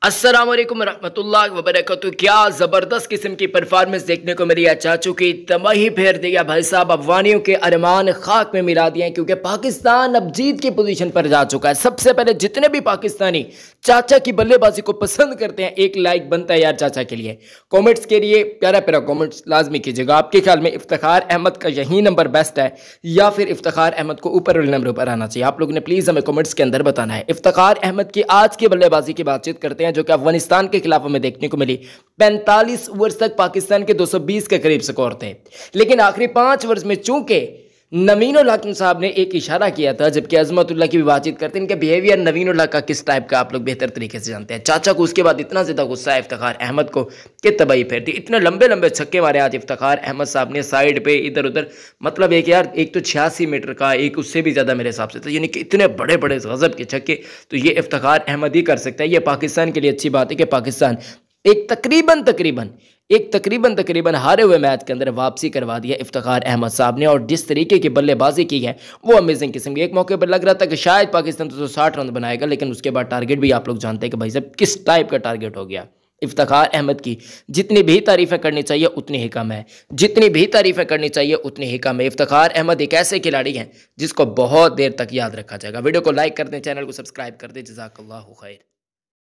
अस्सलाम वालेकुम रहमतुल्लाहि व बरकातुहू। क्या ज़बरदस्त किस्म की परफॉर्मेंस देखने को मिली है। चाचू की तबाही फेर दिया भाई साहब, अफगानियों के अरमान खाक में मिला दिए हैं क्योंकि पाकिस्तान अब जीत की पोजीशन पर जा चुका है। सबसे पहले जितने भी पाकिस्तानी चाचा की बल्लेबाजी को पसंद करते हैं, एक लाइक बनता है यार चाचा के लिए। कॉमेंट्स के लिए प्यारा प्यारा कॉमेंट्स लाजमी कीजिएगा। आपके ख्याल में इफ्तिखार अहमद का यही नंबर बेस्ट है या फिर इफ्तिखार अहमद को ऊपर वाले नंबर पर आना चाहिए? आप लोगों ने प्लीज़ हमें कॉमेंट्स के अंदर बताना है। इफ्तिखार अहमद की आज की बल्लेबाजी की बातचीत करते हैं जो कि अफगानिस्तान के खिलाफ हमें देखने को मिली। 45 ओवर्स तक पाकिस्तान के 220 के करीब स्कोर थे, लेकिन आखिरी 5 ओवर्स में चूंकि नवीन उल हक साहब ने एक इशारा किया था, जबकि अजमतुल्लाह की भी बातचीत करते हैं। इनके बिहेवियर नवीन उल हक का किस टाइप का आप लोग बेहतर तरीके से जानते हैं। चाचा को उसके बाद इतना ज़्यादा गुस्सा है इफ्तिखार अहमद को कि तबाही फेरती। इतने लंबे लंबे छक्के मारे आज इफ्तिखार अहमद साहब ने साइड पे इधर उधर, मतलब एक यार एक तो 86 मीटर का, एक उससे भी ज़्यादा मेरे हिसाब से था, यानी कि इतने बड़े बड़े गजब के छक्के तो ये इफ्तिखार अहमद ही कर सकता है। ये पाकिस्तान के लिए अच्छी बात है कि पाकिस्तान एक तकरीबन हारे हुए मैच के अंदर वापसी करवा दिया इफ्तिखार अहमद साहब ने। और जिस तरीके की बल्लेबाजी की है वो अमेजिंग किस्म की। एक मौके पर लग रहा था कि शायद पाकिस्तान 260 रन बनाएगा, लेकिन उसके बाद टारगेट भी आप लोग जानते हैं कि भाई साहब किस टाइप का टारगेट हो गया। इफ्तिखार अहमद की जितनी भी तारीफ़ें करनी चाहिए उतनी ही कम है, जितनी भी तारीफ़ें करनी चाहिए उतनी ही कम है। इफ्तिखार अहमद एक ऐसे खिलाड़ी हैं जिसको बहुत देर तक याद रखा जाएगा। वीडियो को लाइक कर दें, चैनल को सब्सक्राइब कर दें। जज़ाकल्लाहु खैर।